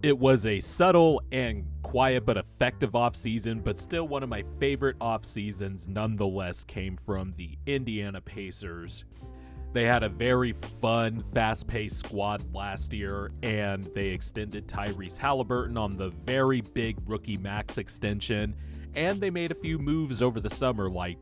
It was a subtle and quiet but effective offseason, but still one of my favorite offseasons nonetheless came from the Indiana Pacers. They had a very fun, fast-paced squad last year, and they extended Tyrese Haliburton on the very big rookie max extension, and they made a few moves over the summer, like,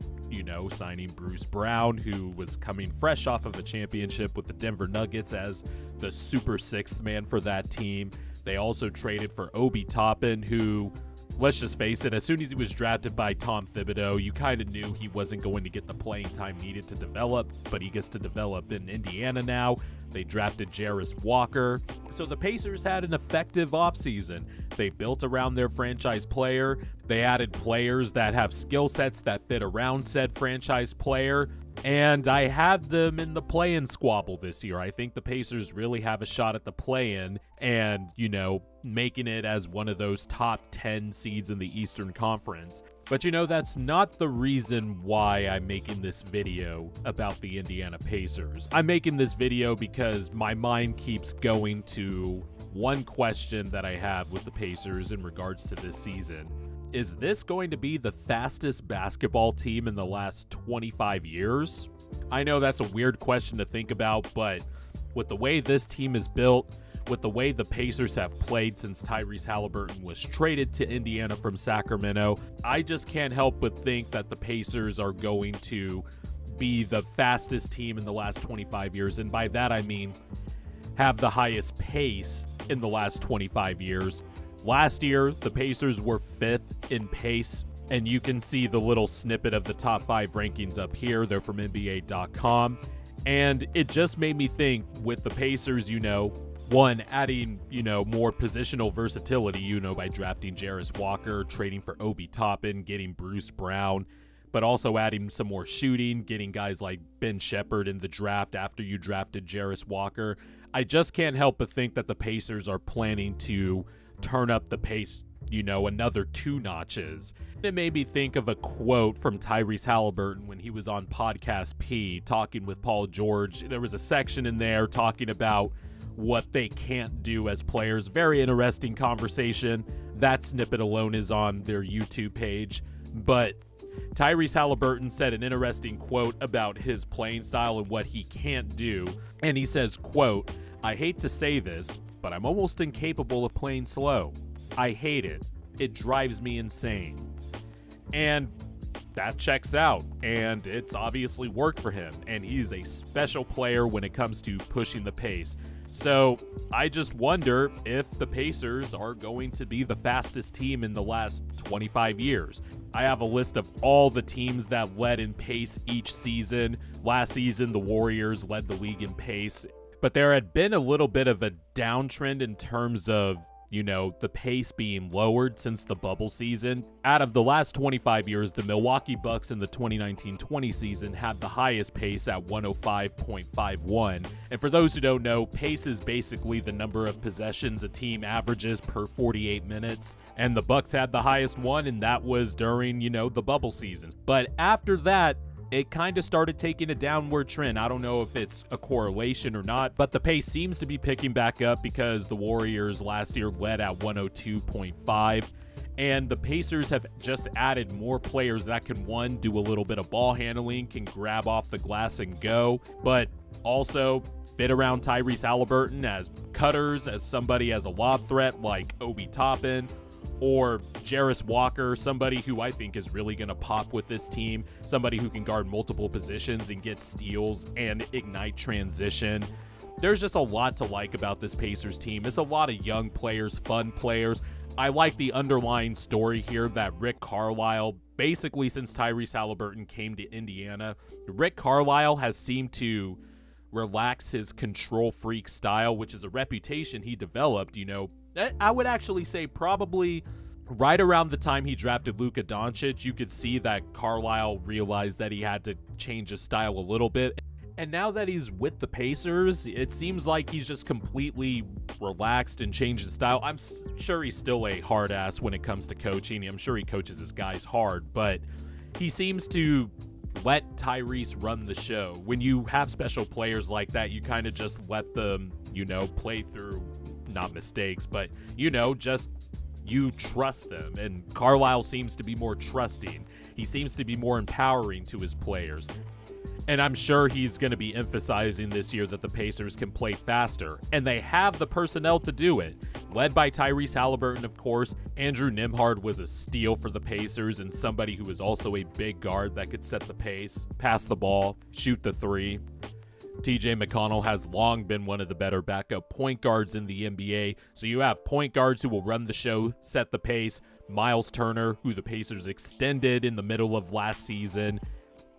signing Bruce Brown, who was coming fresh off of a championship with the Denver Nuggets as the super sixth man for that team. They also traded for Obi Toppin, who, let's just face it, as soon as he was drafted by Tom Thibodeau, you kind of knew he wasn't going to get the playing time needed to develop, but he gets to develop in Indiana now. They drafted Jarris Walker. So the Pacers had an effective offseason. They built around their franchise player. They added players that have skill sets that fit around said franchise player. And I had them in the play-in squabble this year. I think the Pacers really have a shot at the play-in and, making it as one of those top 10 seeds in the Eastern Conference. But that's not the reason why I'm making this video about the Indiana Pacers. I'm making this video because my mind keeps going to one question that I have with the Pacers in regards to this season. Is this going to be the fastest basketball team in the last 25 years? I know that's a weird question to think about, but with the way this team is built, with the way the Pacers have played since Tyrese Haliburton was traded to Indiana from Sacramento, I just can't help but think that the Pacers are going to be the fastest team in the last 25 years. And by that, I mean have the highest pace in the last 25 years. Last year, the Pacers were 5th in pace, and you can see the little snippet of the top 5 rankings up here. They're from NBA.com, and it just made me think with the Pacers, one, adding, more positional versatility, by drafting Jarris Walker, trading for Obi Toppin, getting Bruce Brown, but also adding some more shooting, getting guys like Ben Shepherd in the draft after you drafted Jarris Walker. I just can't help but think that the Pacers are planning to turn up the pace, another 2 notches. It made me think of a quote from Tyrese Haliburton when he was on Podcast P talking with Paul George. There was a section in there talking about what they can't do as players. Very interesting conversation. That snippet alone is on their YouTube page. But Tyrese Haliburton said an interesting quote about his playing style and what he can't do. And he says, quote, "I hate to say this, but I'm almost incapable of playing slow. I hate it. It drives me insane." And that checks out, and it's obviously worked for him, and he's a special player when it comes to pushing the pace. So I just wonder if the Pacers are going to be the fastest team in the last 25 years. I have a list of all the teams that led in pace each season. Last season, the Warriors led the league in pace, but there had been a little bit of a downtrend in terms of, the pace being lowered since the bubble season. Out of the last 25 years, the Milwaukee Bucks in the 2019-20 season had the highest pace at 105.51. And for those who don't know, pace is basically the number of possessions a team averages per 48 minutes. And the Bucks had the highest one, and that was during, the bubble season. But after that, it kind of started taking a downward trend. I don't know if it's a correlation or not, but the pace seems to be picking back up because the Warriors last year led at 102.5, and the Pacers have just added more players that can, one, do a little bit of ball handling, can grab off the glass and go, but also fit around Tyrese Haliburton as cutters, as somebody as a lob threat like Obi Toppin, or Jarris Walker, somebody who I think is really going to pop with this team, somebody who can guard multiple positions and get steals and ignite transition. There's just a lot to like about this Pacers team. It's a lot of young players, fun players. I like the underlying story here that Rick Carlisle, basically since Tyrese Haliburton came to Indiana, Rick Carlisle has seemed to relax his control freak style, which is a reputation he developed, I would actually say probably right around the time he drafted Luka Doncic. You could see that Carlisle realized that he had to change his style a little bit. And now that he's with the Pacers, it seems like he's just completely relaxed and changed his style. I'm sure he's still a hard ass when it comes to coaching. I'm sure he coaches his guys hard, but he seems to let Tyrese run the show. When you have special players like that, you kind of just let them, play through not mistakes, but, you know, just you trust them. And Carlisle seems to be more trusting. He seems to be more empowering to his players. And I'm sure he's going to be emphasizing this year that the Pacers can play faster, and they have the personnel to do it. Led by Tyrese Haliburton, of course, Andrew Nembhard was a steal for the Pacers and somebody who was also a big guard that could set the pace, pass the ball, shoot the three. TJ McConnell has long been one of the better backup point guards in the NBA, so you have point guards who will run the show, set the pace. Miles Turner, who the Pacers extended in the middle of last season,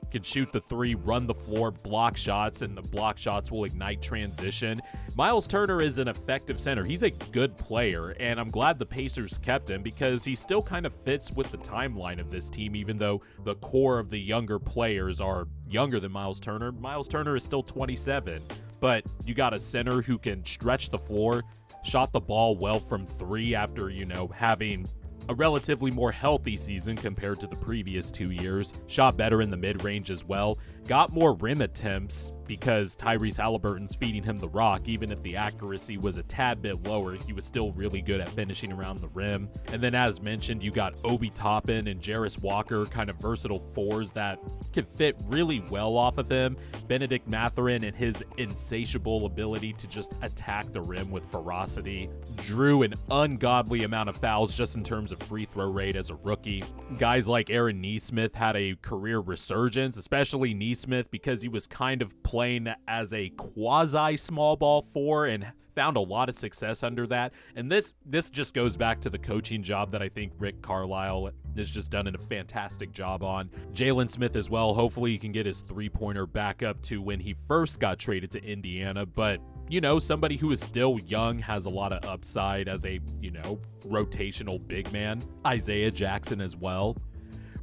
can shoot the three, run the floor, block shots, and the block shots will ignite transition. Miles Turner is an effective center. He's a good player, and I'm glad the Pacers kept him because he still kind of fits with the timeline of this team, even though the core of the younger players are younger than Miles Turner. Miles Turner is still 27, but you got a center who can stretch the floor, shot the ball well from three after, you know, having a relatively more healthy season compared to the previous 2 years, shot better in the mid-range as well, got more rim attempts because Tyrese Haliburton's feeding him the rock. Even if the accuracy was a tad bit lower, he was still really good at finishing around the rim. And then as mentioned, you got Obi Toppin and Jarris Walker, kind of versatile fours that could fit really well off of him. Benedict Mathurin and his insatiable ability to just attack the rim with ferocity. Drew an ungodly amount of fouls just in terms of free throw rate as a rookie. Guys like Aaron Nesmith had a career resurgence, especially Nesmith because he was kind of playing as a quasi small ball four and found a lot of success under that. And this just goes back to the coaching job that I think Rick Carlisle has just done a fantastic job on. Jalen Smith as well. Hopefully he can get his three-pointer back up to when he first got traded to Indiana. But, you know, somebody who is still young, has a lot of upside as a, you know, rotational big man. Isaiah Jackson as well.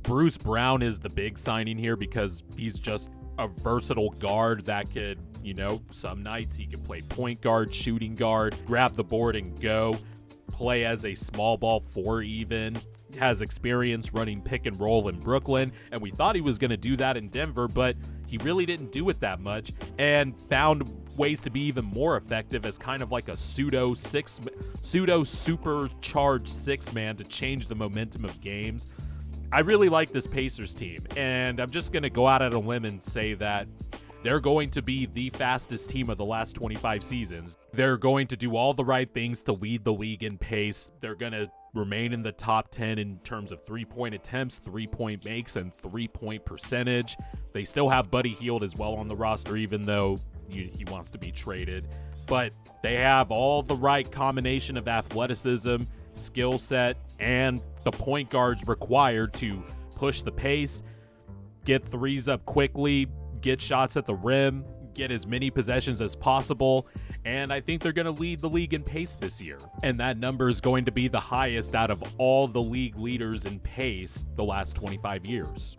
Bruce Brown is the big signing here because he's just a versatile guard that could, you know, some nights he can play point guard, shooting guard, grab the board and go, play as a small ball four even, has experience running pick and roll in Brooklyn, and we thought he was going to do that in Denver, but he really didn't do it that much and found ways to be even more effective as kind of like a pseudo supercharged six man to change the momentum of games. I really like this Pacers team, and I'm just going to go out on a limb and say that they're going to be the fastest team of the last 25 seasons. They're going to do all the right things to lead the league in pace. They're going to remain in the top 10 in terms of three-point attempts, three-point makes, and three-point percentage. They still have Buddy Hield as well on the roster, even though he wants to be traded. But they have all the right combination of athleticism, skill set, and the point guards required to push the pace, get threes up quickly, get shots at the rim, get as many possessions as possible, and I think they're going to lead the league in pace this year. And that number is going to be the highest out of all the league leaders in pace the last 25 years.